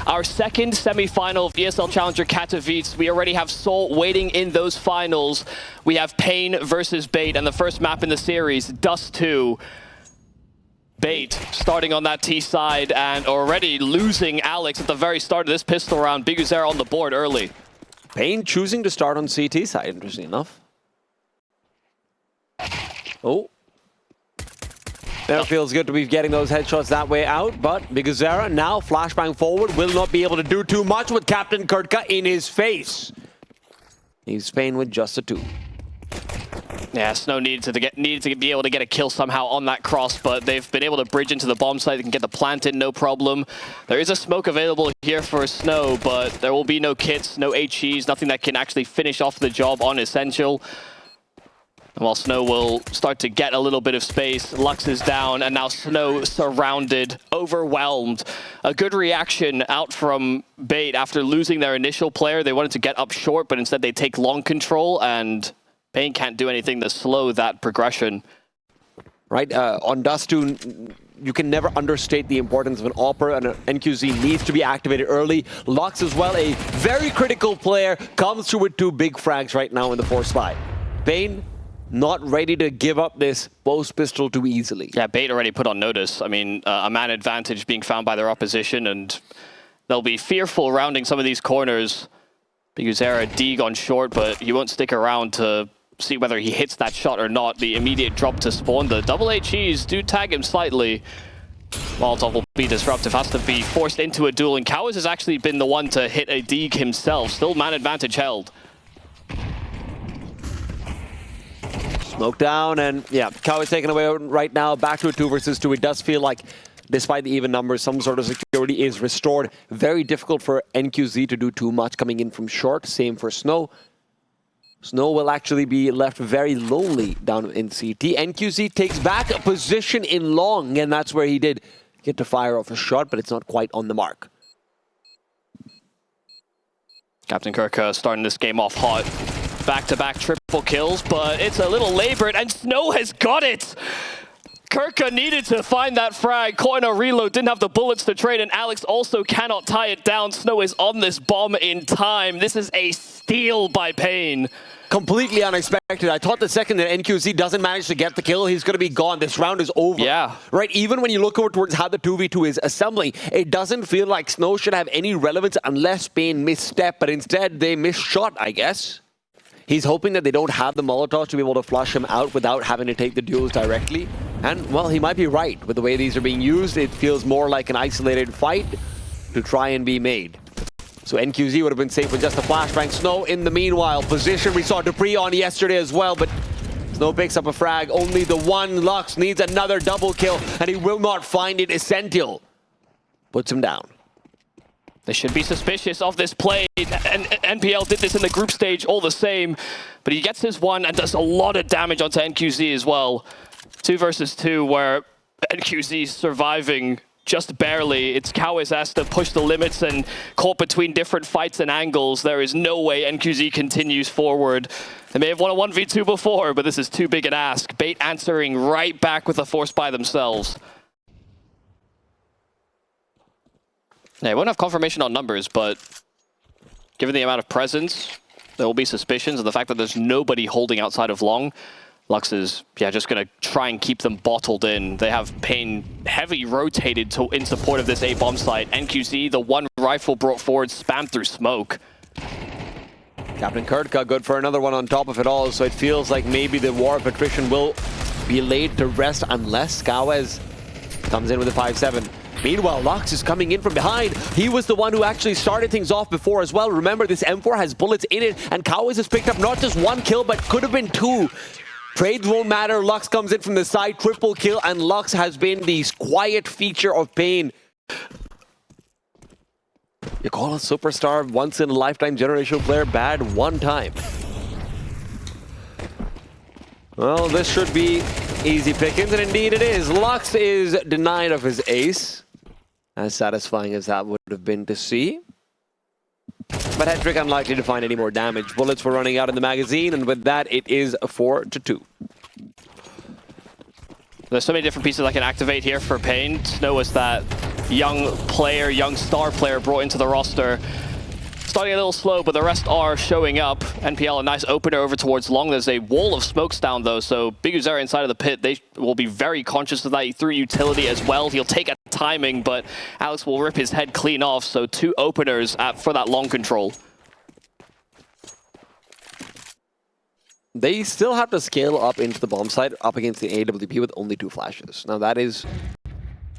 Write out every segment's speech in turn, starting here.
our second semi-final of ESL Challenger Katowice. We already have Seoul waiting in those finals. We have paiN versus baiN, and the first map in the series, Dust 2. baiN starting on that T side and already losing Alex at the very start of this pistol round. Biguzera on the board early. paiN choosing to start on CT side, interesting enough. Oh. There feels good to be getting those headshots that way out, but Biguzera now flashbang forward will not be able to do too much with Captain Kurtka in his face. He's paiN with just a 2. Yeah, Snow needed to be able to get a kill somehow on that cross, but they've been able to bridge into the bomb site. They can get the plant in, no problem. There is a smoke available here for Snow, but there will be no kits, no HEs, nothing that can actually finish off the job on Essential. And while Snow will start to get a little bit of space, Lux is down, and now Snow surrounded, overwhelmed. A good reaction out from baiN after losing their initial player. They wanted to get up short, but instead they take long control, and paiN can't do anything to slow that progression. Right, on Dust 2, you can never understate the importance of an AWPer, and an NQZ needs to be activated early. Lux as well, a very critical player, comes through with 2 big frags right now in the 4th spot. paiN not ready to give up this post pistol too easily. Yeah, baiN already put on notice. I mean, a man advantage being found by their opposition, and they'll be fearful rounding some of these corners. Biguzera dig on short, but he won't stick around to see whether he hits that shot or not. The immediate drop to spawn. The double HEs do tag him slightly. Molotov will be disruptive, has to be forced into a duel, and Katowice has actually been the one to hit a dig himself. Still man advantage held. Smoke down, and yeah, Katowice taken away right now. Back to a 2 versus 2. It does feel like, despite the even numbers, some sort of security is restored. Very difficult for NQZ to do too much coming in from short. Same for Snow. Snow will actually be left very lonely down in CT. NQZ takes back a position in long, and that's where he did get to fire off a shot, but it's not quite on the mark. Captain Kurtka starting this game off hot. Back-to-back triple kills, but it's a little labored, and Snow has got it! Kurtka needed to find that frag, caught in a reload, didn't have the bullets to trade, and Alex also cannot tie it down. Snow is on this bomb in time. This is a steal by paiN. Completely unexpected. I thought the second that NQZ doesn't manage to get the kill, he's going to be gone. This round is over. Yeah. Right, even when you look over towards how the 2v2 is assembling, it doesn't feel like Snow should have any relevance unless paiN misstep, but instead they misshot, I guess. He's hoping that they don't have the Molotovs to be able to flush him out without having to take the duels directly. And, well, he might be right. With the way these are being used, it feels more like an isolated fight to try and be made. So NQZ would have been safe with just a flashbang. Snow in the meanwhile. Position we saw Dupree on yesterday as well, but Snow picks up a frag. Only the one. Lux needs another double kill, and he will not find it. Essential puts him down. They should be suspicious of this play, and NPL did this in the group stage all the same, but he gets his one and does a lot of damage onto NQZ as well. 2 versus 2, where NQZ is surviving just barely. It's Katowice has to push the limits and caught between different fights and angles. There is no way NQZ continues forward. They may have won a 1v2 before, but this is too big an ask. baiN answering right back with a force by themselves. Yeah, we won't have confirmation on numbers, but given the amount of presence, there will be suspicions, and the fact that there's nobody holding outside of long, Lux is just going to try and keep them bottled in. They have paiN heavy rotated in support of this A-bomb site. NQZ, the one rifle brought forward, spammed through smoke. Captain Kurtka good for another one on top of it all, so it feels like maybe the war of attrition will be laid to rest unless Katowice comes in with a 5-7. Meanwhile, Lux is coming in from behind. He was the one who actually started things off before as well. Remember, this M4 has bullets in it, and Katowice has picked up not just 1 kill, but could have been 2. Trades won't matter. Lux comes in from the side, triple kill, and Lux has been the quiet feature of paiN. You call a superstar once-in-a-lifetime generational player bad one time. Well, this should be easy pickings, and indeed it is. Lux is denied of his ace. As satisfying as that would have been to see. But Hedrick unlikely to find any more damage. Bullets were running out in the magazine, and with that, it is a 4-2. There's so many different pieces I can activate here for paiN. Snow is that young player, young star player brought into the roster. Starting a little slow, but the rest are showing up. NPL, a nice opener over towards long. There's a wall of smokes down, though, so Big Uzera inside of the pit, they will be very conscious of that. He threw utility as well. He'll take a timing, but Alex will rip his head clean off, so 2 openers for that long control. They still have to scale up into the bomb site up against the AWP with only 2 flashes. Now, that is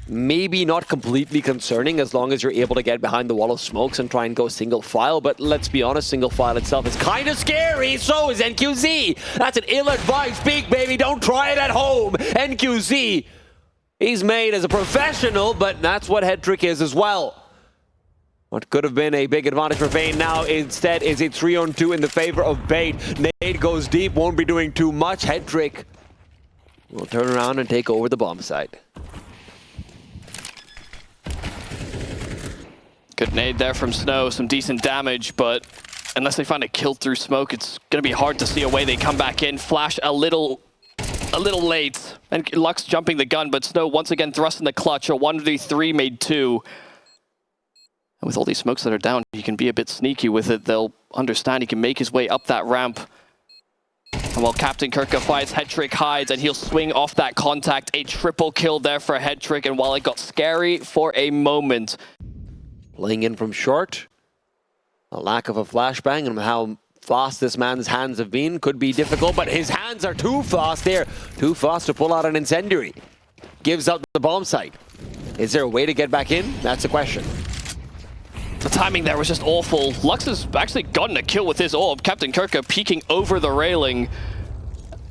maybe not completely concerning as long as you're able to get behind the wall of smokes and try and go single file, but let's be honest, single file itself is kind of scary. So is NQZ. That's an ill-advised peek, baby. Don't try it at home. NQZ, he's made as a professional, but that's what head trick is as well. What could have been a big advantage for paiN now instead is a 3-on-2 in the favor of bait. Nade goes deep, won't be doing too much. Head trick will turn around and take over the bomb site. Good nade there from Snow, some decent damage, but unless they find a kill through smoke, it's going to be hard to see a way they come back in. Flash a little late, and Lux jumping the gun, but Snow once again thrusting the clutch. A 1v3 made 2. And with all these smokes that are down, he can be a bit sneaky with it. They'll understand he can make his way up that ramp. And while Captain Kirka fights, head trick hides, and he'll swing off that contact. A triple kill there for head trick, and while it got scary for a moment, playing in from short, a lack of a flashbang, and how fast this man's hands have been could be difficult, but his hands are too fast there. Too fast to pull out an incendiary. Gives up the bomb site. Is there a way to get back in? That's the question. The timing there was just awful. Lux has actually gotten a kill with his orb. Captain Kirka peeking over the railing.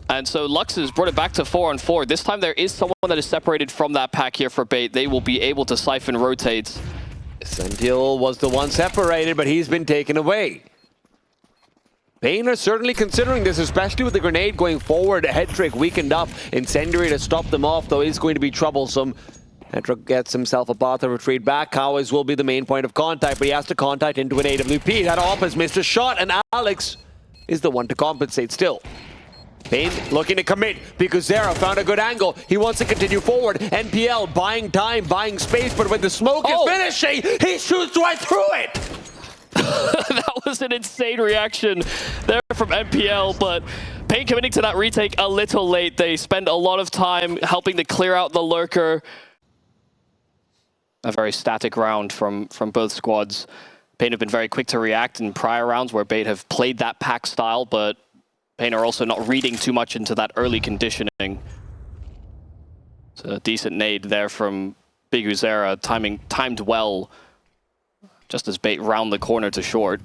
And so Lux has brought it back to 4-on-4. This time there is someone that is separated from that pack here for bait. They will be able to siphon rotates. Sentinel was the one separated, but he's been taken away. paiN are certainly considering this, especially with the grenade going forward. Head trick weakened up. Incendiary to stop them off, though, is going to be troublesome. Head trick gets himself a path to retreat back. Katowice will be the main point of contact, but he has to contact into an AWP. That op has missed a shot, and Alex is the one to compensate still. paiN looking to commit because Zera found a good angle. He wants to continue forward. NPL buying time, buying space, but when the smoke is finishing, he shoots right through it. That was an insane reaction there from NPL, but paiN committing to that retake a little late. They spend a lot of time helping to clear out the lurker. A very static round from both squads. paiN have been very quick to react in prior rounds where bait have played that pack style, but paiN are also not reading too much into that early conditioning. It's a decent nade there from Big Uzera, timed well, just as bait round the corner to short.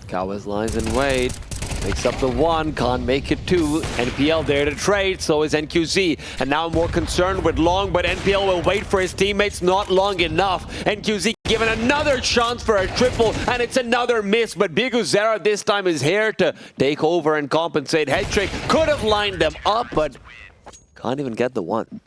Katowice lies in wait. Makes up the 1, can't make it 2. NPL there to trade, so is NQZ. And now more concerned with long, but NPL will wait for his teammates, not long enough. NQZ given another chance for a triple, and it's another miss, but Big Uzera this time is here to take over and compensate. Head trick could have lined them up, but can't even get the 1.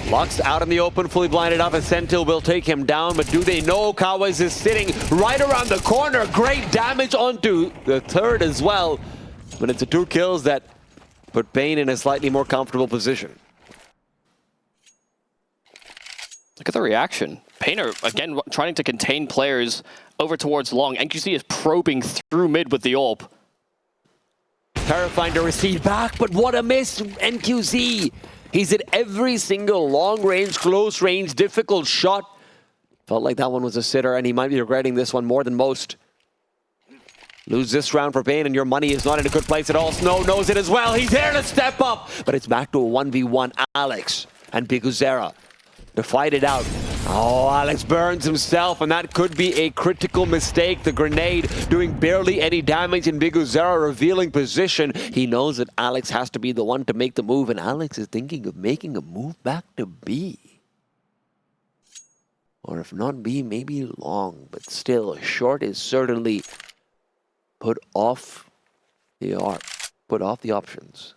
Lux out in the open, fully blinded up, and Sentinel will take him down, but do they know Katowice is sitting right around the corner? Great damage onto the 3rd as well, but it's the 2 kills that put paiN in a slightly more comfortable position. Look at the reaction. paiN are, again, trying to contain players over towards long. NQC is probing through mid with the orb. Terrifying to receive back, but what a miss, NQZ. He's hit every single long-range, close-range, difficult shot. Felt like that one was a sitter, and he might be regretting this one more than most. Lose this round for paiN, and your money is not in a good place at all. Snow knows it as well. He's there to step up, but it's back to a 1v1. Alex and Big Uzera to fight it out. Oh, Alex burns himself, and that could be a critical mistake. The grenade doing barely any damage in Big Uzera revealing position. He knows that Alex has to be the one to make the move, and Alex is thinking of making a move back to B. Or if not B, maybe long, but still, short is certainly put off the options.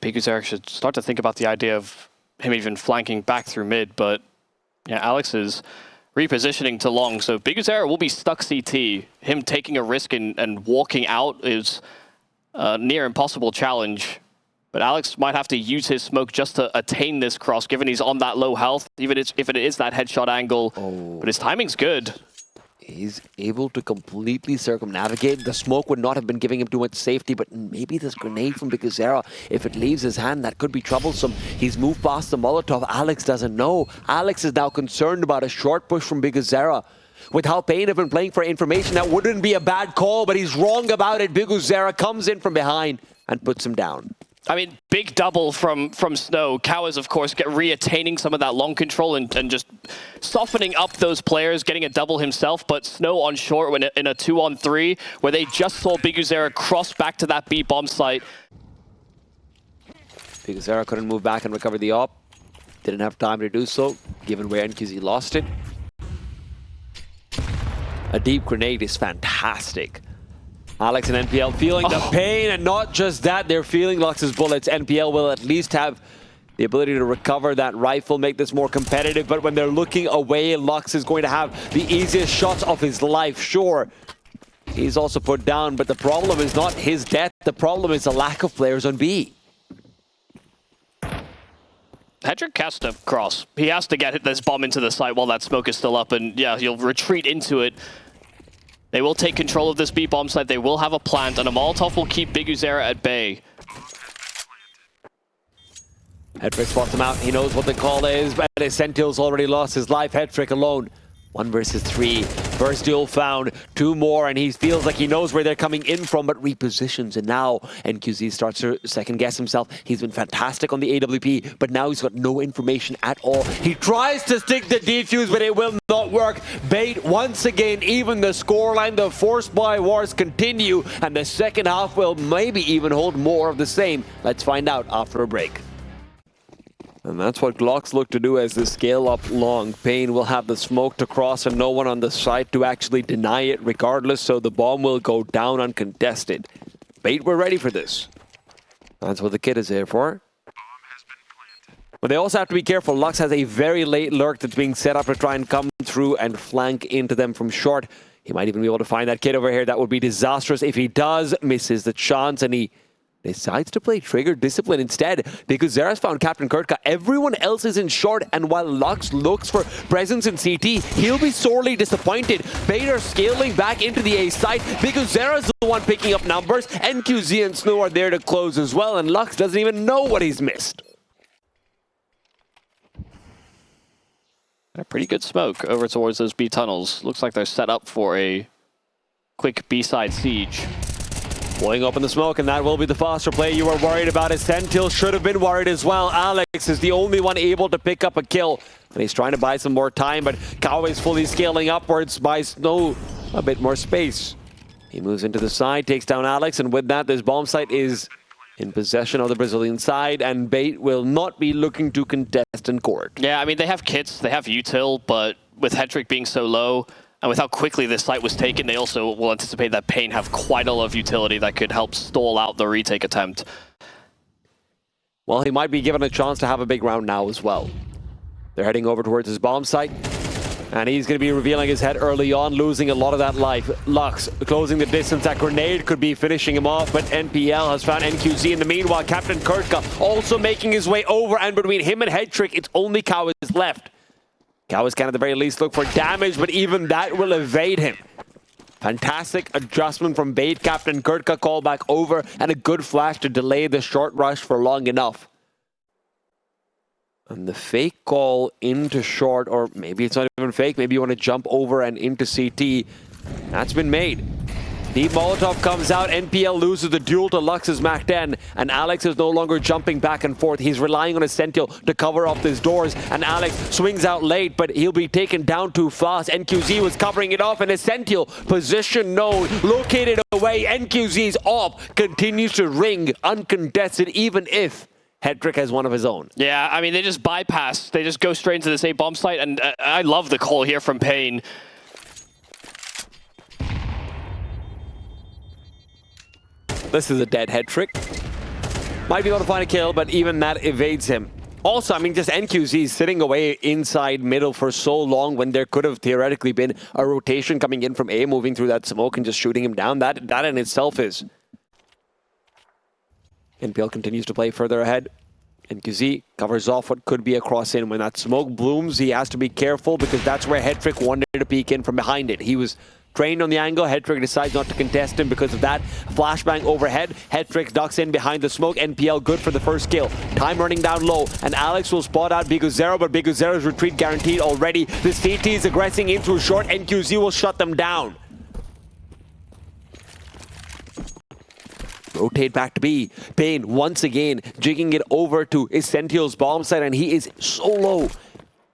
Big Uzera should start to think about the idea of him even flanking back through mid, but yeah, Alex is repositioning to long, so Big Uzera will be stuck CT. Him taking a risk and walking out is near impossible challenge. But Alex might have to use his smoke just to attain this cross, given he's on that low health, even if it is that headshot angle. But his timing's good. He's able to completely circumnavigate. The smoke would not have been giving him too much safety, but maybe this grenade from biguzera, if it leaves his hand, that could be troublesome. He's moved past the Molotov. Alex doesn't know. Alex is now concerned about a short push from biguzera. With how paiN have been playing for information, that wouldn't be a bad call, but he's wrong about it. biguzera comes in from behind and puts him down. I mean, big double from Snow. Katowice, of course, re-attaining some of that long control and just softening up those players, getting a double himself. But Snow on short in a 2-on-3, where they just saw biguzera cross back to that B bomb site. biguzera couldn't move back and recover the op. Didn't have time to do so, given where NQZ lost it. A deep grenade is fantastic. Alex and NPL feeling the pain, and not just that, they're feeling Lux's bullets. NPL will at least have the ability to recover that rifle, make this more competitive, but when they're looking away, Lux is going to have the easiest shots of his life. Sure, he's also put down, but the problem is not his death, the problem is the lack of players on B. Hedrick has to cross. He has to get this bomb into the site while that smoke is still up, and yeah, he'll retreat into it. They will take control of this B bomb site. They will have a plant, and a Molotov will keep biguzera at bay. Hedrick spots him out. He knows what the call is, but Sentinel's already lost his life. Hedrick alone. 1 versus 3. First duel found. 2 more, and he feels like he knows where they're coming in from, but repositions. And now NQZ starts to second-guess himself. He's been fantastic on the AWP, but now he's got no information at all. He tries to stick the defuse, but it will not work. paiN once again, even the scoreline, the forced buy wars continue, and the second half will maybe even hold more of the same. Let's find out after a break. And that's what Glocks look to do as they scale up long. paiN will have the smoke to cross and no one on the site to actually deny it regardless, so the bomb will go down uncontested. paiN were ready for this. That's what the kid is here for. But they also have to be careful. Lux has a very late lurk that's being set up to try and come through and flank into them from short. He might even be able to find that kid over here. That would be disastrous. If he does, misses the chance, and he decides to play trigger discipline instead, because Zera's found Captain Kurtka. Everyone else is in short, and while Lux looks for presence in CT, he'll be sorely disappointed. paiN are scaling back into the A site because Zera's the one picking up numbers. NQZ and Snow are there to close as well, and Lux doesn't even know what he's missed. A pretty good smoke over towards those B tunnels. Looks like they're set up for a quick B-side siege. Blowing up in the smoke, and that will be the faster play you were worried about. As Sentinel should have been worried as well. Alex is the only one able to pick up a kill, and he's trying to buy some more time, but Katowice is fully scaling upwards, buys Snow a bit more space. He moves into the side, takes down Alex, and with that, this bomb site is in possession of the Brazilian side, and paiN will not be looking to contest in court. Yeah, I mean, they have kits, they have util, but with Hedrick being so low, and with how quickly this site was taken, they also will anticipate that paiN have quite a lot of utility that could help stall out the retake attempt. Well, he might be given a chance to have a big round now as well. They're heading over towards his bomb site, and he's going to be revealing his head early on, losing a lot of that life. Lux closing the distance. That grenade could be finishing him off, but NPL has found NQZ in the meanwhile. Captain Kurtka also making his way over, and between him and Hedrick, it's only Katowice left. Katowice can at the very least look for damage, but even that will evade him. Fantastic adjustment from paiN. Captain Kurtka call back over, and a good flash to delay the short rush for long enough. And the fake call into short, or maybe it's not even fake, maybe you want to jump over and into CT. That's been made. Deep Molotov comes out, NPL loses the duel to Lux's Mac 10, and Alex is no longer jumping back and forth. He's relying on a Sentinel to cover up his doors, and Alex swings out late, but he'll be taken down too fast. NQZ was covering it off, and a Sentinel position known, located away. NQZ's op continues to ring uncontested, even if Hedrick has one of his own. Yeah, I mean, they just bypass. They just go straight into the same bomb site, and I love the call here from paiN. This is a dead Hedrick. Might be able to find a kill, but even that evades him. Also, I mean, just NQZ sitting away inside middle for so long when there could have theoretically been a rotation coming in from A, moving through that smoke and just shooting him down. That in itself is NPL continues to play further ahead. NQZ covers off what could be a cross-in. When that smoke blooms, he has to be careful because that's where Hetrick wanted to peek in from behind it. He was trained on the angle. Hetrick decides not to contest him because of that. Flashbang overhead. Hetrick ducks in behind the smoke. NPL good for the first kill. Time running down low. And Alex will spot out Biguzero, but Biguzero's retreat guaranteed already. The CT is aggressing in through short. NQZ will shut them down. Rotate back to B. paiN once again jigging it over to Essential's bomb site, and he is so low.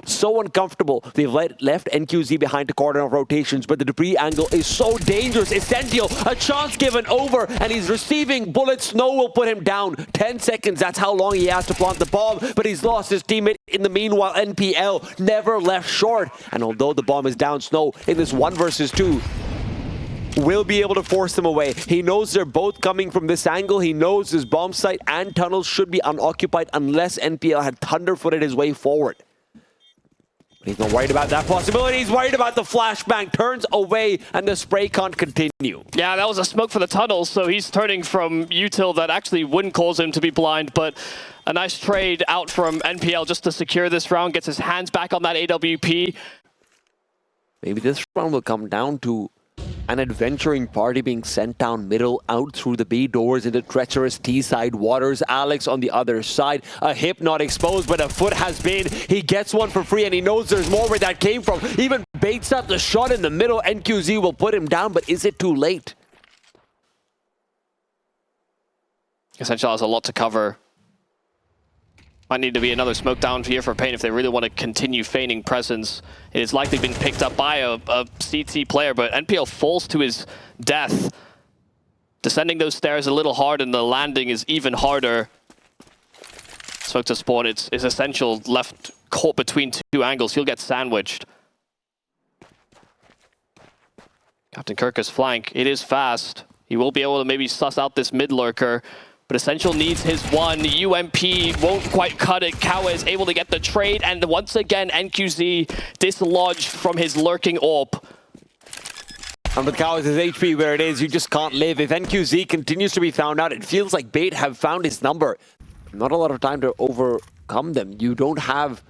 So uncomfortable. They've left NQZ behind a cordon of rotations, but the debris angle is so dangerous. Essential, a chance given over, and he's receiving bullets. Snow will put him down. 10 seconds, that's how long he has to plant the bomb, but he's lost his teammate in the meanwhile. NPL never left short, and although the bomb is down, Snow in this 1 versus 2 will be able to force them away. He knows they're both coming from this angle. He knows his bomb site and tunnels should be unoccupied unless NPL had thunderfooted his way forward. But he's not worried about that possibility. He's worried about the flashbang. Turns away and the spray can't continue. Yeah, that was a smoke for the tunnels, so he's turning from util that actually wouldn't cause him to be blind, but a nice trade out from NPL just to secure this round, gets his hands back on that AWP. Maybe this round will come down to an adventuring party being sent down middle, out through the B doors into treacherous T-side waters. Alex on the other side. A hip not exposed, but a foot has been. He gets one for free, and he knows there's more where that came from. Even baits up the shot in the middle. NQZ will put him down, but is it too late? Essential has a lot to cover. Might need to be another smoke down here for paiN if they really want to continue feigning presence. It has likely been picked up by a CT player, but NPL falls to his death. Descending those stairs a little hard, and the landing is even harder. Smoke to spawn, it's Essential left caught between 2 angles. He'll get sandwiched. Captain Kirkus flank, it is fast. He will be able to maybe suss out this mid lurker. But Essential needs his one. UMP won't quite cut it. Kawa is able to get the trade, and once again, NQZ dislodged from his lurking AWP. And with Kawa's HP where it is, you just can't live. If NQZ continues to be found out, it feels like bait have found his number. Not a lot of time to overcome them. You don't have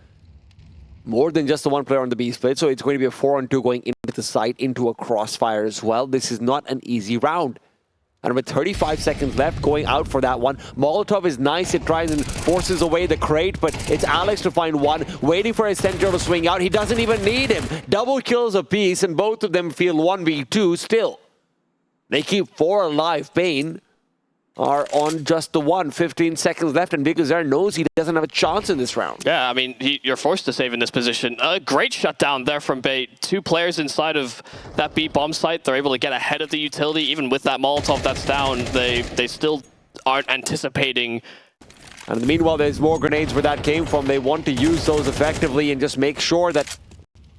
more than just the one player on the B split, so it's going to be a 4-on-2 going into the site, into a crossfire as well. This is not an easy round. And with 35 seconds left, going out for that one. Molotov is nice. It tries and forces away the crate, but it's Alex to find one. Waiting for Essential to swing out. He doesn't even need him. Double kills apiece, and both of them feel 1v2 still. They keep 4 alive. paiN are on just the one. 15 seconds left, and Biguzero knows he doesn't have a chance in this round. Yeah, I mean, you're forced to save in this position. A great shutdown there from bait. 2 players inside of that B bomb site. They're able to get ahead of the utility. Even with that Molotov that's down, they still aren't anticipating. And meanwhile, there's more grenades where that came from. They want to use those effectively and just make sure that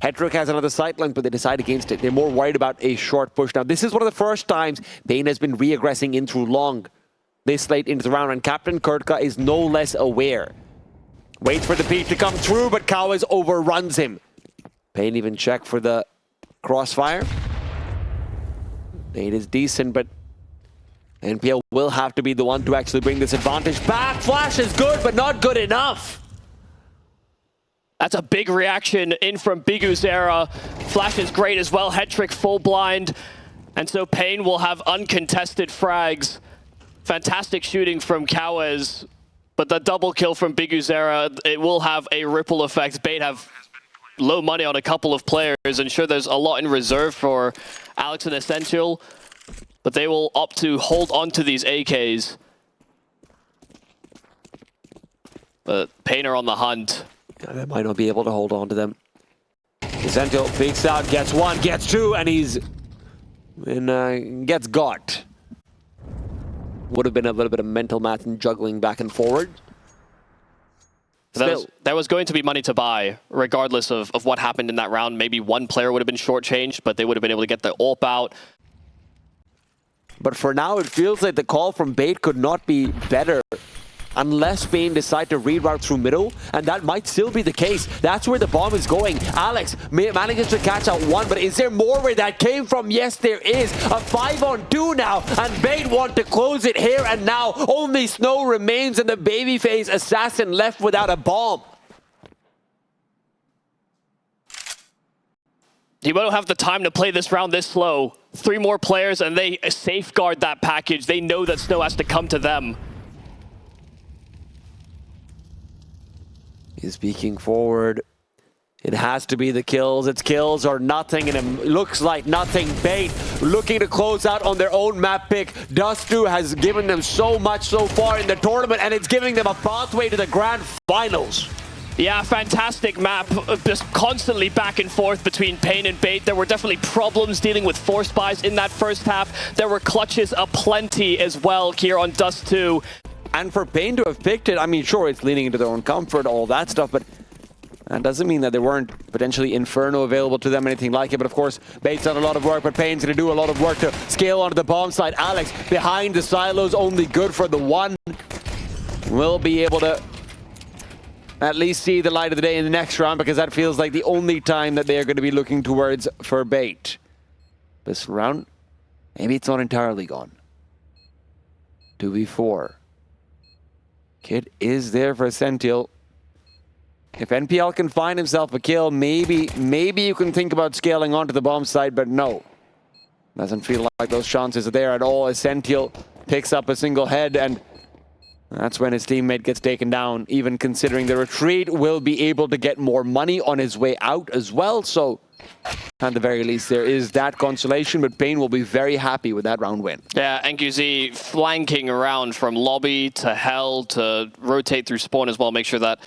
Hetrick has another sight length, but they decide against it. They're more worried about a short push. Now, this is one of the first times paiN has been re-aggressing in through long this late into the round, and Captain Kurtka is no less aware. Waits for the peak to come through, but Kawaz overruns him. paiN even check for the crossfire. It is decent, but NPL will have to be the one to actually bring this advantage back. Flash is good, but not good enough. That's a big reaction in from Biguzero. Flash is great as well. Hetrick full blind. And so paiN will have uncontested frags. Fantastic shooting from Kawaz, but the double kill from Biguzero, it will have a ripple effect. bait have low money on a couple of players, and sure, there's a lot in reserve for Alex and Essential, but they will opt to hold on to these AKs. But paiN are on the hunt. They might not be able to hold on to them. Essential peeks out, gets one, gets two, and he's gets got. Would have been a little bit of mental math and juggling back and forward. There was going to be money to buy, regardless of what happened in that round. Maybe one player would have been shortchanged, but they would have been able to get the AWP out. But for now, it feels like the call from bait could not be better. unless paiN decide to reroute through middle, and that might still be the case. That's where the bomb is going. Alex manages to catch out one, but is there more where that came from? Yes, there is. A 5-on-2 now, and paiN want to close it here and now. Only Snow remains, and the babyface assassin left without a bomb. You won't have the time to play this round this slow. 3 more players, and they safeguard that package. They know that Snow has to come to them. He's peeking forward. It has to be the kills. It's kills or nothing, and it looks like nothing. paiN looking to close out on their own map pick. Dust2 has given them so much so far in the tournament, and it's giving them a pathway to the grand finals. Yeah, fantastic map. Just constantly back and forth between paiN and bait. There were definitely problems dealing with force buys in that first half. There were clutches aplenty as well here on Dust2. And for paiN to have picked it, I mean, sure, it's leaning into their own comfort, all that stuff, but that doesn't mean that there weren't potentially Inferno available to them, anything like it. But of course, bait's done a lot of work, but paiN's going to do a lot of work to scale onto the bomb side. Alex behind the silos, only good for the one. Will be able to at least see the light of the day in the next round, because that feels like the only time that they are going to be looking towards for bait. This round, maybe it's not entirely gone. 2v4. Kid is there for Sential. If NPL can find himself a kill, maybe you can think about scaling onto the bomb side, but no. Doesn't feel like those chances are there at all, as Sential picks up a single head, and that's when his teammate gets taken down, even considering the retreat will be able to get more money on his way out as well. So at the very least, there is that consolation, but paiN will be very happy with that round win. Yeah, NQZ flanking around from lobby to hell to rotate through spawn as well, make sure that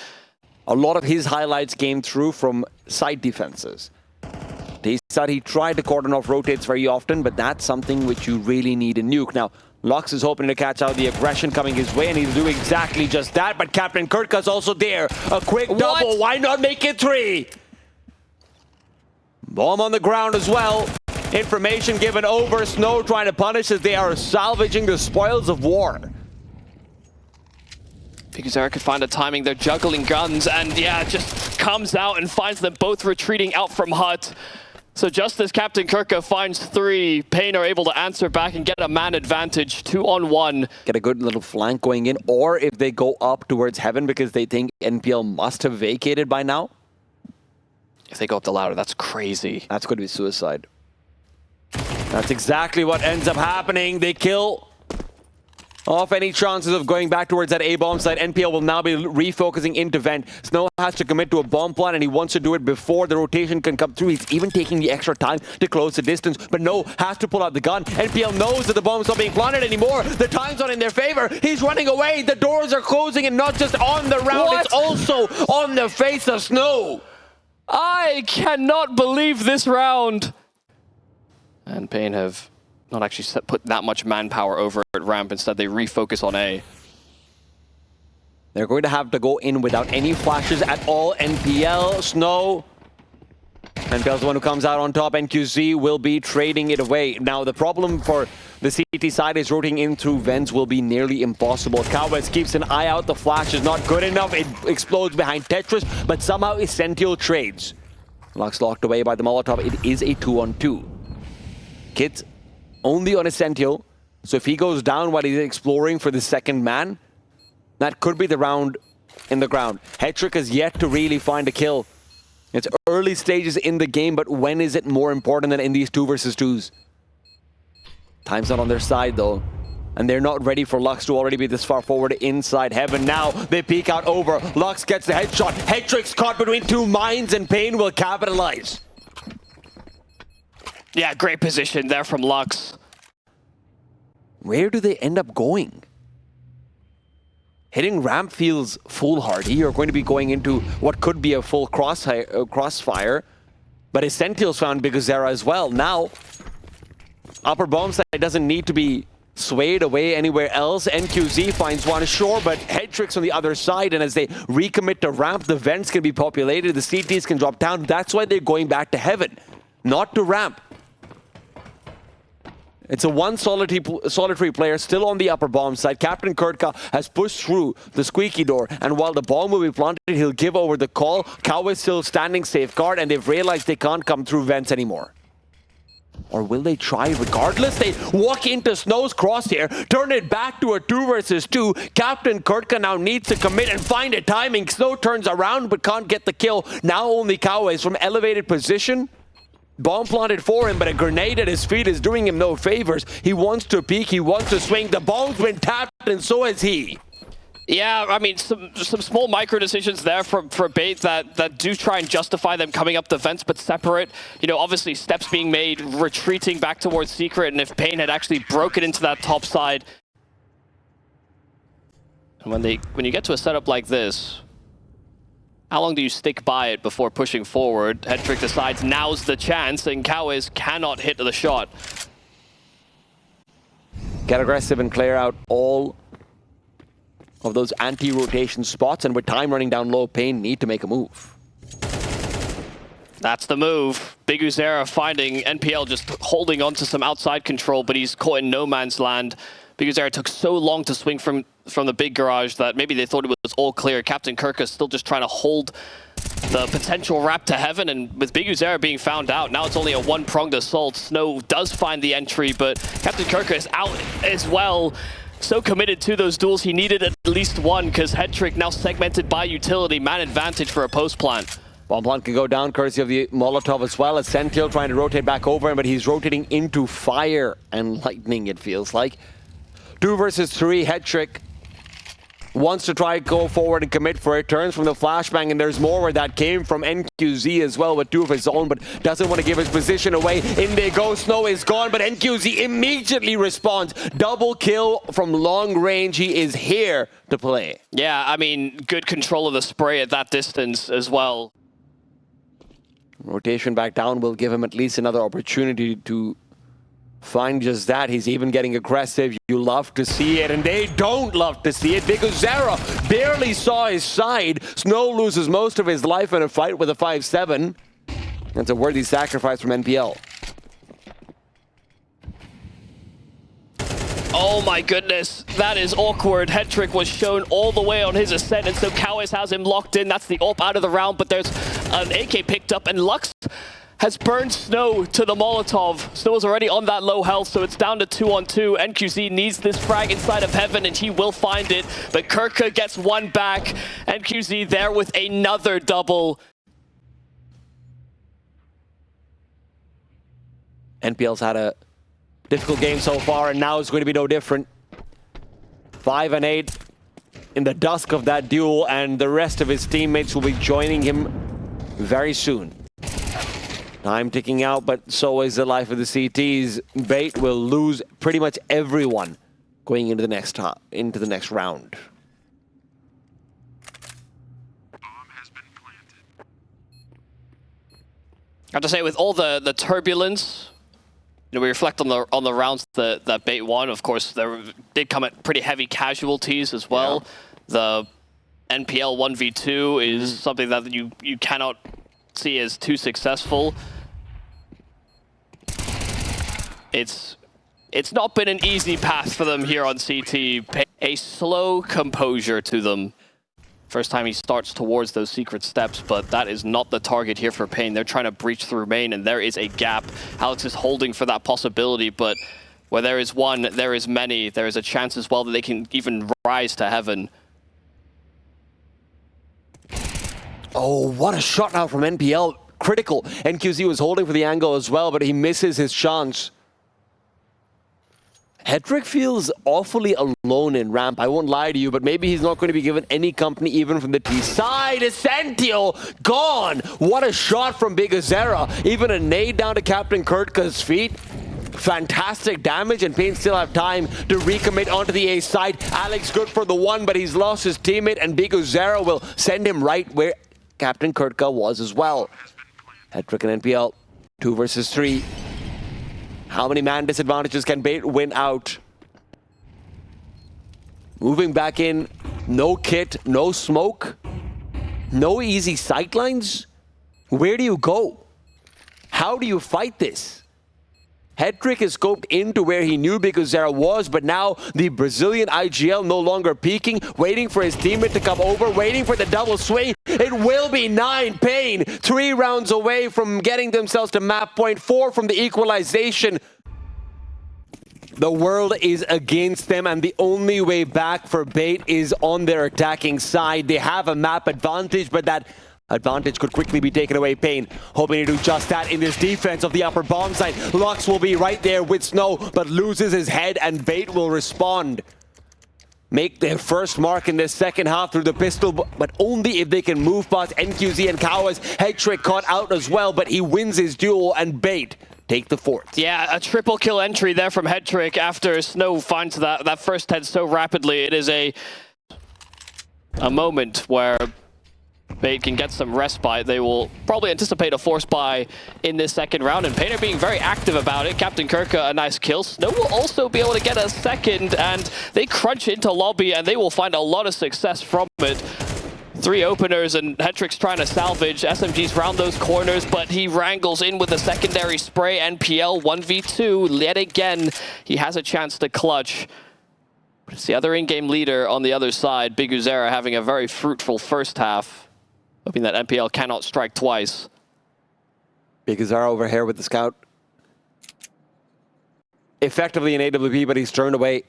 a lot of his highlights came through from side defenses. He said he tried to cordon off rotates very often, but that's something which you really need in Nuke. Now, Lux is hoping to catch out the aggression coming his way, and he'll do exactly just that, but Captain Kurtka's also there. A quick double, why not make it 3? Bomb on the ground as well. Information given over. Snow trying to punish as they are salvaging the spoils of war. Because Eric could find a timing, they're juggling guns, and yeah, just comes out and finds them both retreating out from hut. So just as Captain Kurtka finds 3, paiN are able to answer back and get a man advantage, 2-on-1. Get a good little flank going in, or if they go up towards heaven because they think NPL must have vacated by now. If they go up the ladder, that's crazy. That's going to be suicide. That's exactly what ends up happening. They kill off any chances of going back towards that A-bomb site. NPL will now be refocusing into vent. Snow has to commit to a bomb plan, and he wants to do it before the rotation can come through. He's even taking the extra time to close the distance, but no, has to pull out the gun. NPL knows that the bomb's not being planted anymore. The time's not in their favor. He's running away. The doors are closing, and not just on the round, it's also on the face of Snow. I cannot believe this round. And paiN have not actually put that much manpower over at ramp. Instead, they refocus on A. They're going to have to go in without any flashes at all. NPL, Snow. NPL's the one who comes out on top. NQZ will be trading it away. Now, the problem for the CT side is rotating in through vents will be nearly impossible. Katowice keeps an eye out. The flash is not good enough. It explodes behind Tetris, but somehow Essential trades. Lux locked away by the Molotov. It is a 2-on-2. Kid's only on Essential, so if he goes down while he's exploring for the second man, that could be the round in the ground. Hetrick has yet to really find a kill. It's early stages in the game, but when is it more important than in these 2 versus 2s? Time's not on their side, though. And they're not ready for Lux to already be this far forward inside heaven. Now they peek out over. Lux gets the headshot. Hetrick's caught between 2 mines, and paiN will capitalize. Yeah, great position there from Lux. Where do they end up going? Hitting ramp feels foolhardy. You're going to be going into what could be a full crossfire. But Essential's found Biguzera as well. Now, upper bomb side doesn't need to be swayed away anywhere else. NQZ finds one, sure, but Hetrick's on the other side, and as they recommit to ramp, the vents can be populated, the CTs can drop down. That's why they're going back to heaven, not to ramp. It's a one solitary player still on the upper bomb side. Captain Kurtka has pushed through the squeaky door, and while the bomb will be planted, he'll give over the call. Katowice still standing safeguard, and they've realized they can't come through vents anymore. Or will they try regardless? They walk into Snow's crosshair, turn it back to a 2 versus 2. Captain Kurtka now needs to commit and find a timing. Snow turns around but can't get the kill. Now only Katowice from elevated position. Bomb planted for him, but a grenade at his feet is doing him no favors. He wants to peek, he wants to swing. The bomb's been tapped, and so has he. Yeah, I mean, some small micro decisions there for paiN that do try and justify them coming up the vents, but separate. You know, obviously steps being made, retreating back towards Secret, and if paiN had actually broken into that top side. And when you get to a setup like this, how long do you stick by it before pushing forward? Hedrick decides now's the chance, and Katowice cannot hit the shot. Get aggressive and clear out all of those anti-rotation spots, and with time running down low, paiN need to make a move. That's the move. Biguzera finding NPL just holding on to some outside control, but he's caught in no man's land. Biguzera took so long to swing from the big garage that maybe they thought it was all clear. Captain Kurtka still just trying to hold the potential wrap to heaven, and with Biguzera being found out, now it's only a one-pronged assault. Snow does find the entry, but Captain Kurtka is out as well. So committed to those duels, he needed at least one, because Hedrick now segmented by utility, man advantage for a post plant. Bomb plant can go down courtesy of the Molotov as well, as Sentinel trying to rotate back over him, but he's rotating into fire and lightning, it feels like. 2 versus 3, Hedrick wants to try go forward and commit for it, turns from the flashbang, and there's more where that came from. NQZ as well with 2 of his own, but doesn't want to give his position away. In they go, Snow is gone, but NQZ immediately responds. Double kill from long range. He is here to play. Yeah, I mean, good control of the spray at that distance as well. Rotation back down will give him at least another opportunity to find just that. He's even getting aggressive. You love to see it, and they don't love to see it because Zara barely saw his side. Snow loses most of his life in a fight with a 5-7. That's a worthy sacrifice from NPL. Oh my goodness, that is awkward. Hedrick was shown all the way on his ascent, and so Katowice has him locked in. That's the AWP out of the round, but there's an AK picked up, and Lux has burned Snow to the Molotov. Snow is already on that low health, so it's down to 2-on-2. NQZ needs this frag inside of heaven, and he will find it. But Kurtka gets one back. NQZ there with another double. NPL's had a difficult game so far, and now it's going to be no different. 5-8 in the dusk of that duel, and the rest of his teammates will be joining him very soon. Time ticking out, but so is the life of the CTs. paiN will lose pretty much everyone going into the next round. I have to say, with all the turbulence, you know, we reflect on the rounds that paiN won. Of course, there did come at pretty heavy casualties as well. Yeah. The NPL 1v2 is something that you cannot see as too successful. It's not been an easy path for them here on CT. A slow composure to them. First time he starts towards those secret steps, but that is not the target here for paiN. They're trying to breach through main, and there is a gap. Alex is holding for that possibility, but where there is one, there is many. There is a chance as well that they can even rise to heaven. Oh, what a shot now from NPL. Critical. NQZ was holding for the angle as well, but he misses his chance. Hedrick feels awfully alone in ramp. I won't lie to you, but maybe he's not going to be given any company even from the T side. Essential gone. What a shot from Biguzera. Even a nade down to Captain Kurtka's feet. Fantastic damage, and paiN still have time to recommit onto the A side. Alex good for the one, but he's lost his teammate, and Biguzera will send him right where Captain Kurtka was as well. Hedrick and NPL, 2 versus 3. How many man disadvantages can paiN win out? Moving back in, no kit, no smoke, no easy sightlines. Where do you go? How do you fight this? Hedrick is scoped into where he knew Biguzera was, but now the Brazilian IGL no longer peeking, waiting for his teammate to come over, waiting for the double swing. It will be 9. paiN, 3 rounds away from getting themselves to map point, 4 from the equalization. The world is against them, and the only way back for paiN is on their attacking side. They have a map advantage, but that advantage could quickly be taken away. paiN hoping to do just that in this defense of the upper bomb site. Lux will be right there with Snow, but loses his head, and paiN will respond. Make their first mark in this second half through the pistol, but only if they can move past NQZ and Katowice. Hedrick caught out as well, but he wins his duel, and paiN take the 4th. Yeah, a triple kill entry there from Hedrick after Snow finds that first head so rapidly. It is a moment where paiN can get some respite. They will probably anticipate a force buy in this second round, and paiN are being very active about it. Captain Kirka, a nice kill. Snow will also be able to get a second, and they crunch into lobby, and they will find a lot of success from it. 3 openers, and Hedrick's trying to salvage. SMG's round those corners, but he wrangles in with a secondary spray. NPL 1v2, yet again, he has a chance to clutch. It's the other in-game leader on the other side, Biguzera, having a very fruitful first half. Hoping that NPL cannot strike twice. Biguzera over here with the scout. Effectively an AWP, but he's turned away.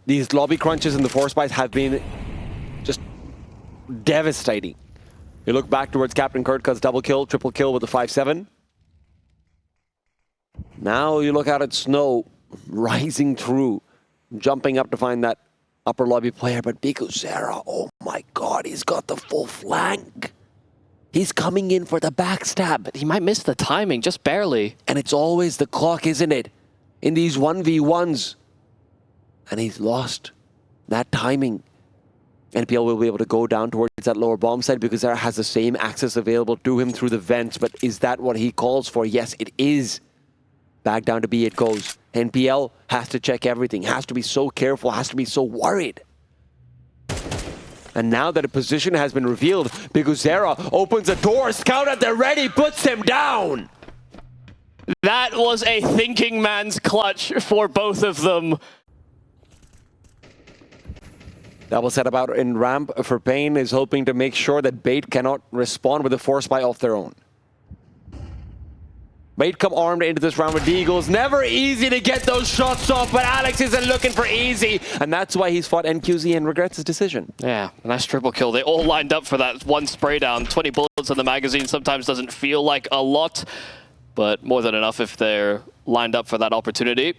These lobby crunches and the force buys have been just devastating. You look back towards Captain Kirka's double kill, triple kill with the 5-7. Now you look out at Snow rising through, jumping up to find that upper lobby player, but Biguzera, oh my god, he's got the full flank. He's coming in for the backstab. But he might miss the timing, just barely. And it's always the clock, isn't it? In these 1v1s. And he's lost that timing. NPL will be able to go down towards that lower bomb site because Biguzera has the same access available to him through the vents. But is that what he calls for? Yes, it is. Back down to B it goes. NPL has to check everything, has to be so careful, has to be so worried. And now that a position has been revealed, Biguzera opens the door, scout at the ready, puts him down. That was a thinking man's clutch for both of them. Double set about in ramp for paiN is hoping to make sure that paiN cannot respond with a force buy off their own. paiN come armed into this round with Deagles. Never easy to get those shots off, but Alex isn't looking for easy. And that's why he's fought NQZ and regrets his decision. Yeah, nice triple kill. They all lined up for that one spray down. 20 bullets in the magazine sometimes doesn't feel like a lot, but more than enough if they're lined up for that opportunity.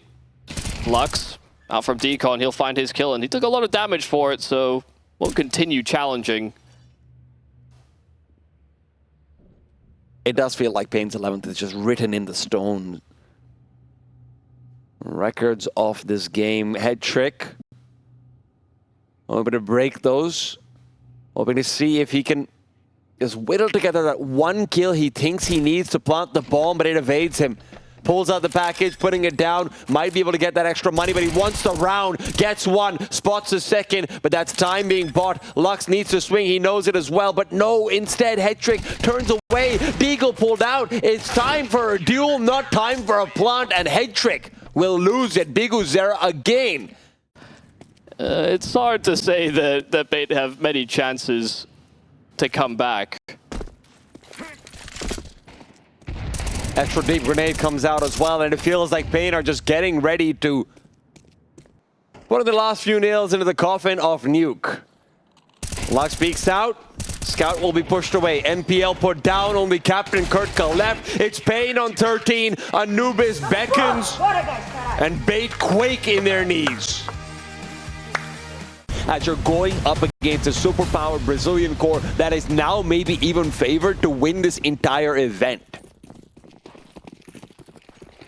Lux out from Decon, he'll find his kill, and he took a lot of damage for it, so won't continue challenging. It does feel like paiN's 11th is just written in the stone. Records of this game. Hedrick hoping to break those. Hoping to see if he can just whittle together that one kill he thinks he needs to plant the bomb, but it evades him. Pulls out the package, putting it down. Might be able to get that extra money, but he wants the round. Gets one, spots the second, but that's time being bought. Lux needs to swing, he knows it as well, but no, instead Hedrick turns away. Deagle pulled out. It's time for a duel, not time for a plant, and Hedrick will lose it. Biguzera again. It's hard to say that paiN have many chances to come back. Extra deep grenade comes out as well, and it feels like paiN are just getting ready to put the last few nails into the coffin of Nuke. Lux peeks out. Scout will be pushed away. NPL put down, only Captain Kirka left. It's paiN on 13. Anubis beckons, and paiN quake in their knees. As you're going up against a superpowered Brazilian core that is now maybe even favored to win this entire event.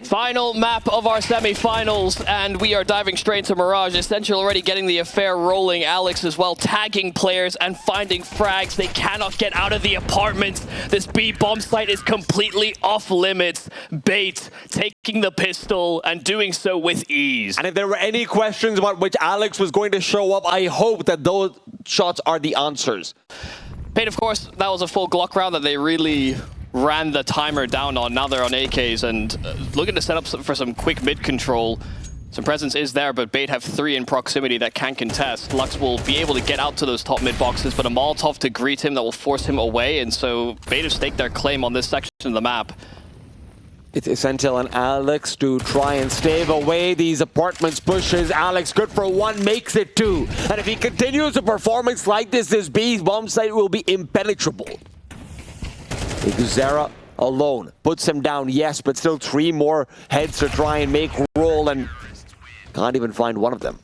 Final map of our semi-finals, and we are diving straight into Mirage. Essential already getting the affair rolling. Alex as well, tagging players and finding frags. They cannot get out of the apartment. This B bomb site is completely off limits. paiN taking the pistol and doing so with ease. And if there were any questions about which Alex was going to show up, I hope that those shots are the answers. paiN, of course, that was a full Glock round that they really ran the timer down on. Now they're on AKs and looking to set up for some quick mid control. Some presence is there, but bait have 3 in proximity that can contest. Lux will be able to get out to those top mid boxes, but a Molotov to greet him that will force him away, and so bait have staked their claim on this section of the map. It's Essential and Alex to try and stave away these apartments pushes. Alex, good for 1, makes it 2. And if he continues a performance like this B's bomb site will be impenetrable. Guzera alone puts him down, yes, but still 3 more heads to try and make roll, and can't even find one of them.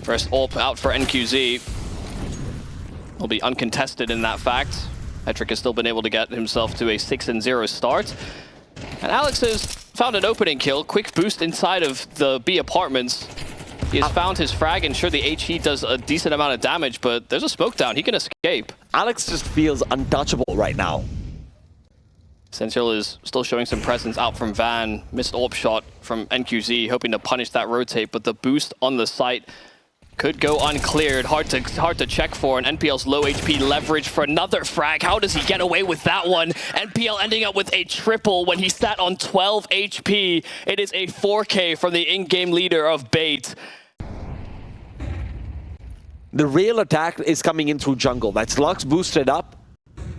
First AWP out for NQZ. Will be uncontested in that fact. Hetrick has still been able to get himself to a 6-0 start. And Alex has found an opening kill. Quick boost inside of the B apartments. He has found his frag, and sure, the HE does a decent amount of damage, but there's a smoke down. He can escape. Alex just feels untouchable right now. Essential is still showing some presence out from Van. Missed AWP shot from NQZ, hoping to punish that rotate, but the boost on the site could go uncleared. Hard to check for, and NPL's low HP leverage for another frag. How does he get away with that one? NPL ending up with a triple when he sat on 12 HP. It is a 4K from the in-game leader of bait. The real attack is coming in through jungle. That's Lux boosted up,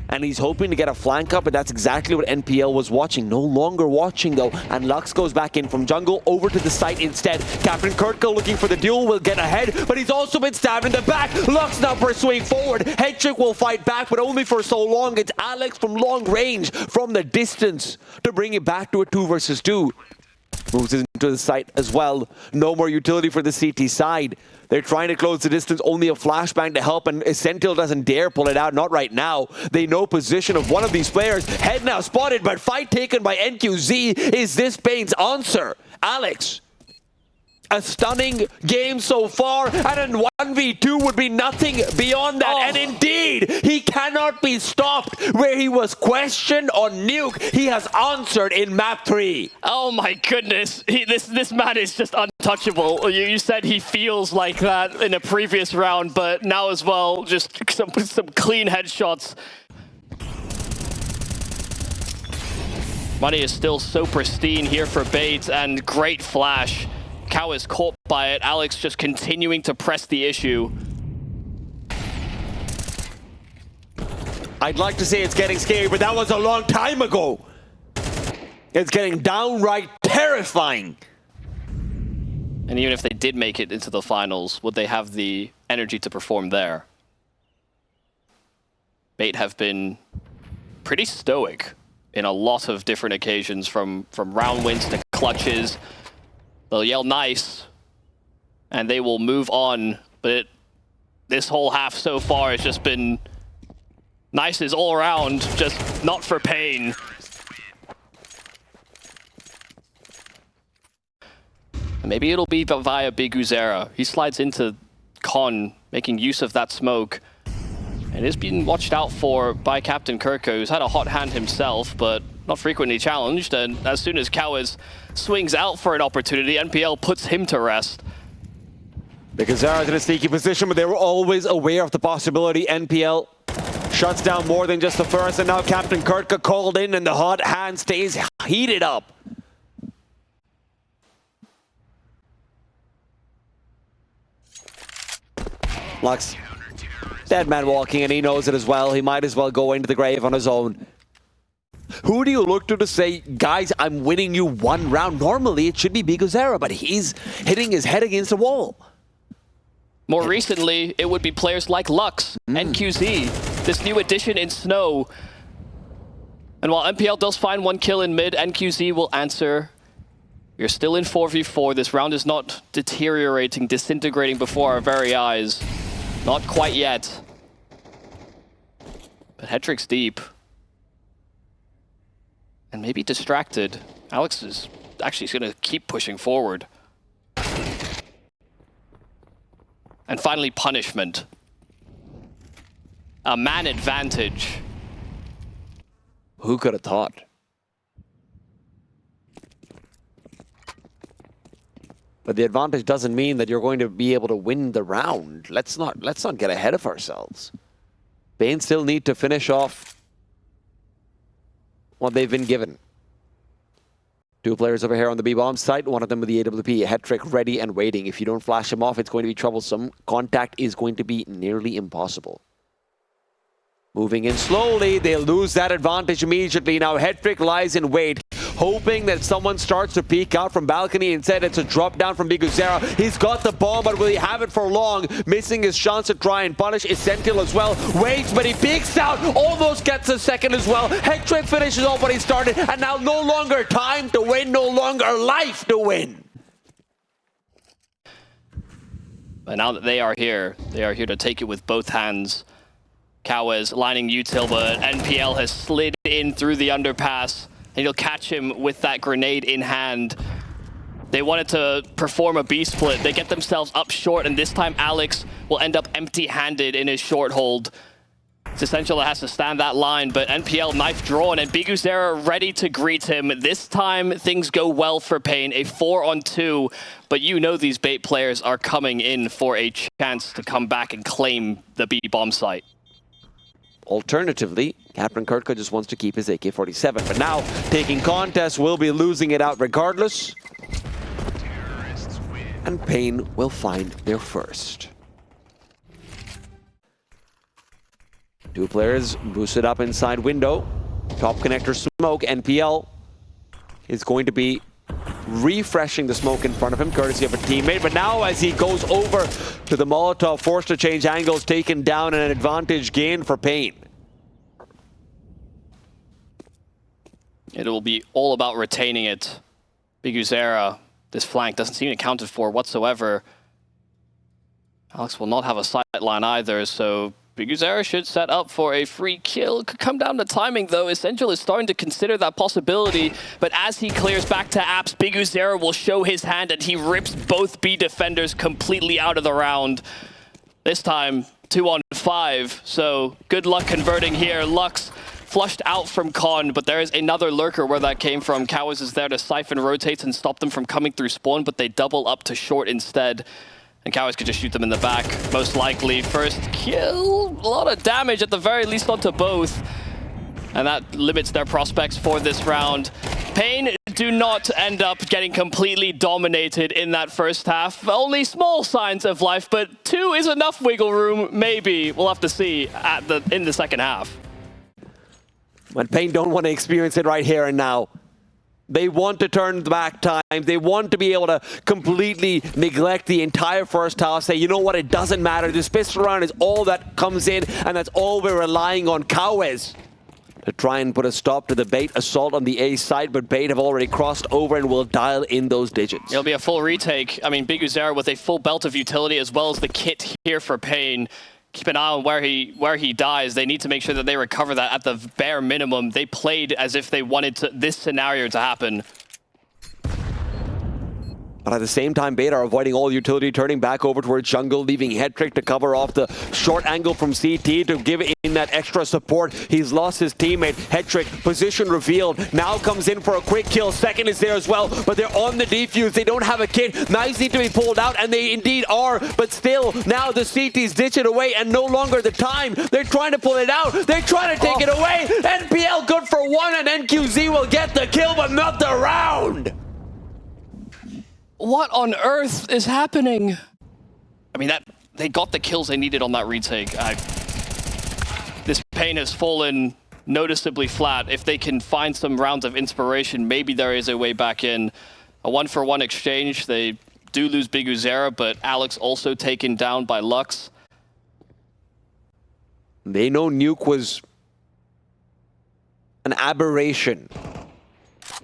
and he's hoping to get a flank up, but that's exactly what NPL was watching. No longer watching, though, and Lux goes back in from jungle over to the site instead. Captain Kurtko looking for the duel, will get ahead, but he's also been stabbed in the back. Lux now pursuing forward. Headtrick will fight back, but only for so long. It's Alex from long range, from the distance, to bring it back to a 2 versus 2. Moves into the site as well. No more utility for the CT side. They're trying to close the distance, only a flashbang to help, and Sentinel doesn't dare pull it out, not right now. They know position of one of these players. Head now spotted, but fight taken by NQZ. Is this paiN's answer? Alex, a stunning game so far, and a 1v2 would be nothing beyond that. And indeed, he cannot be stopped. Where he was questioned on Nuke, he has answered in map 3. Oh my goodness, this man is just untouchable. You said he feels like that in a previous round, but now as well, just some clean headshots. Money is still so pristine here for bait, and great flash. Cow is caught by it. Alex just continuing to press the issue. I'd like to say it's getting scary, but that was a long time ago. It's getting downright terrifying. And even if they did make it into the finals, would they have the energy to perform there? bait have been pretty stoic in a lot of different occasions, from round wins to clutches. They'll yell nice, and they will move on, but this whole half so far has just been nices all around, just not for paiN. Maybe it'll be via Big Uzera. He slides into Con, making use of that smoke. And is being watched out for by Captain Kurtko, who's had a hot hand himself, but not frequently challenged. And as soon as Katowice swings out for an opportunity, NPL puts him to rest. Big Uzera's in a sneaky position, but they were always aware of the possibility. NPL shuts down more than just the first, and now Captain Kurtko called in, and the hot hand stays heated up. Lux, dead man walking, and he knows it as well. He might as well go into the grave on his own. Who do you look to say, guys, I'm winning you one round? Normally, it should be Big Uzera, but he's hitting his head against the wall. More recently, it would be players like Lux, NQZ, this new addition in Snow. And while NPL does find one kill in mid, NQZ will answer. You're still in 4v4. This round is not deteriorating, disintegrating before our very eyes. Not quite yet. But Hetrick's deep. And maybe distracted. Alex is actually going to keep pushing forward. And finally, punishment. A man advantage. Who could have thought? But the advantage doesn't mean that you're going to be able to win the round. Let's not get ahead of ourselves. paiN still need to finish off what they've been given. Two players over here on the B-bomb site, one of them with the AWP, Hetrick ready and waiting. If you don't flash him off, it's going to be troublesome. Contact is going to be nearly impossible. Moving in slowly, they lose that advantage immediately. Now Hetrick lies in wait, hoping that someone starts to peek out from balcony. Instead, it's a drop down from biguzera. He's got the bomb, but will he have it for long? Missing his chance to try and punish Essential as well. Waits, but he peeks out, almost gets a second as well. Hetrick finishes off what he started, and now no longer time to win, no longer life to win. But now that they are here to take it with both hands. Katowice lining util, but NPL has slid in through the underpass, and he'll catch him with that grenade in hand. They wanted to perform a B split. They get themselves up short, and this time Alex will end up empty-handed in his short hold. It's essential that has to stand that line, but NPL knife drawn, and biguzera ready to greet him. This time things go well for paiN, a 4-on-2, but you know these bait players are coming in for a chance to come back and claim the B bomb site. Alternatively, Captain Kurtka just wants to keep his AK-47, but now taking contest will be losing it out regardless. And paiN will find their first. Two players boosted up inside window. Top connector smoke. NPL is going to be refreshing the smoke in front of him, courtesy of a teammate. But now as he goes over to the Molotov, forced to change angles, taken down, and an advantage gain for paiN. It will be all about retaining it. biguzera, this flank doesn't seem accounted for whatsoever. Alex will not have a sight line either, so biguzera should set up for a free kill. Could come down to timing though. Essential is starting to consider that possibility, but as he clears back to apps, biguzera will show his hand and he rips both B defenders completely out of the round. This time 2-on-5, so good luck converting here. Lux flushed out from Con, but there is another lurker where that came from. Katowice is there to siphon rotates and stop them from coming through spawn, but they double up to short instead. And Katowice could just shoot them in the back, most likely. First kill, a lot of damage at the very least onto both. And that limits their prospects for this round. paiN do not end up getting completely dominated in that first half. Only small signs of life, but 2 is enough wiggle room, maybe. We'll have to see in the second half. But paiN don't want to experience it right here and now. They want to turn back time. They want to be able to completely neglect the entire first half. Say, you know what, it doesn't matter. This pistol round is all that comes in, and that's all we're relying on. Katowice to try and put a stop to the bait assault on the A side, but bait have already crossed over and will dial in those digits. It'll be a full retake. I mean, biguzera with a full belt of utility as well as the kit here for paiN. Keep an eye on where he dies. They need to make sure that they recover that at the bare minimum. They played as if they wanted this scenario to happen. But at the same time, bait are avoiding all utility, turning back over towards jungle, leaving Hetrick to cover off the short angle from CT to give in that extra support. He's lost his teammate. Hetrick, position revealed, now comes in for a quick kill. Second is there as well, but they're on the defuse. They don't have a kit. Knives need to be pulled out, and they indeed are, but still, now the CTs ditch it away, and no longer the time. They're trying to pull it out. They're trying to take it away. NPL good for 1, and NQZ will get the kill, but not the round. What on earth is happening? I mean, they got the kills they needed on that retake. This paiN has fallen noticeably flat. If they can find some rounds of inspiration, maybe there is a way back in. A 1-for-1 exchange. They do lose biguzera, but Alex also taken down by Lux. They know Nuke was an aberration,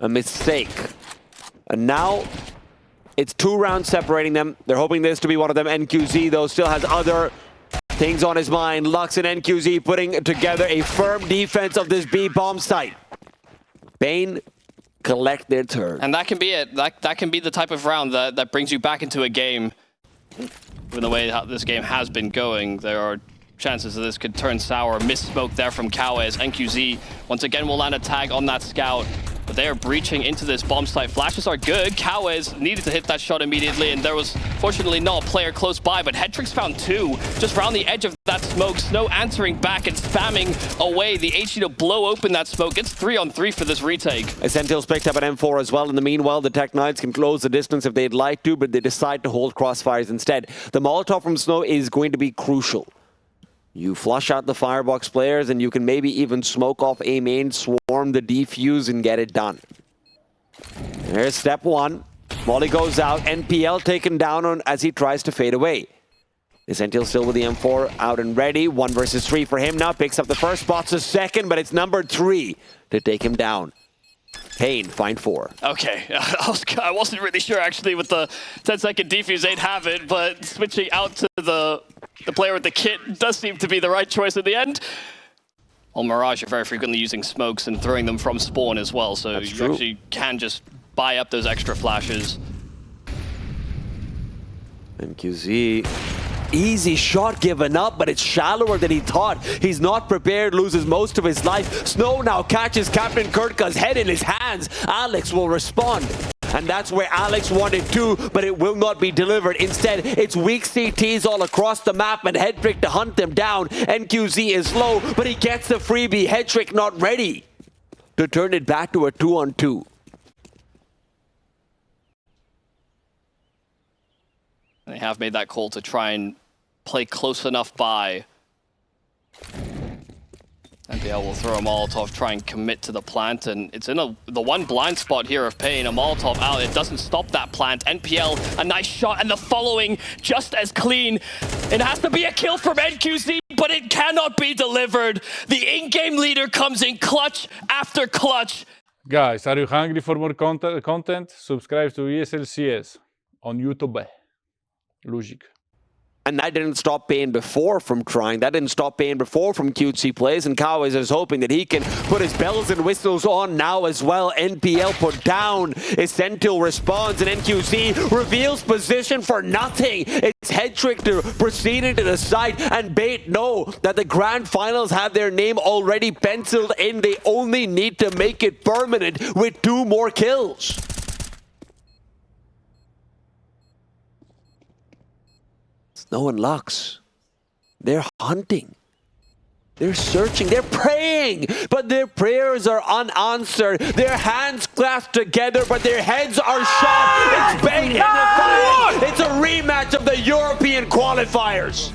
a mistake, and now it's 2 rounds separating them. They're hoping this to be one of them. NQZ, though, still has other things on his mind. Lux and NQZ putting together a firm defense of this B bomb site. paiN collect their turn. And that can be it. That can be the type of round that brings you back into a game. Given the way how this game has been going, there are chances that this could turn sour. Misspoke there from Katowice. NQZ once again will land a tag on that scout. but they are breaching into this bomb site. Flashes are good. Katowice needed to hit that shot immediately, and there was fortunately not a player close by, but Headtrick's found two just around the edge of that smoke. Snow answering back and spamming away the HE to blow open that smoke. It's 3-on-3 for this retake. Sentinel's picked up an M4 as well. In the meanwhile, the Tech Knights can close the distance if they'd like to, but they decide to hold crossfires instead. The Molotov from Snow is going to be crucial. You flush out the firebox players, and you can maybe even smoke off A main, swarm the defuse, and get it done. There's step one. Molly goes out. NPL taken down on as he tries to fade away. Sentinel still with the M4 out and ready. 1 versus 3 for him now. Picks up the first, spots the second, but it's number 3 to take him down. paiN, find 4. Okay, I wasn't really sure actually with the 10-second defuse they'd have it, but switching out to the player with the kit does seem to be the right choice in the end. Well, Mirage are very frequently using smokes and throwing them from spawn as well, so That's you true. actually can just buy up those extra flashes. MQZ, easy shot given up, but it's shallower than he thought. He's not prepared, loses most of his life. Snow now catches Captain Kurtka's head in his hands. Alex will respond. And that's where Alex wanted to, but it will not be delivered. Instead, it's weak CTs all across the map and Headtrick to hunt them down. NQZ is low, but he gets the freebie. Headtrick not ready to turn it back to a 2-on-2. They have made that call to try and play close enough by. NPL will throw a Molotov, try and commit to the plant, and it's in the one blind spot here of paiN. A Molotov out, it doesn't stop that plant. NPL, a nice shot, and the following just as clean. It has to be a kill from NQZ, but it cannot be delivered. The in-game leader comes in clutch after clutch. Guys, are you hungry for more content? Subscribe to ESL CS on YouTube. Logic. And that didn't stop paiN before from trying. That didn't stop paiN before from cutesy plays. And Katowice is hoping that he can put his bells and whistles on now as well. NPL put down. Sentinel responds, and NQZ reveals position for nothing. It's Headtrick to proceed into the site, and bait know that the grand finals have their name already penciled in. They only need to make it permanent with 2 more kills. Snow and Lux, they're hunting, they're searching, they're praying, but their prayers are unanswered. Their hands clasped together, but their heads are shot. It's bait in the fire. It's a rematch of the European qualifiers.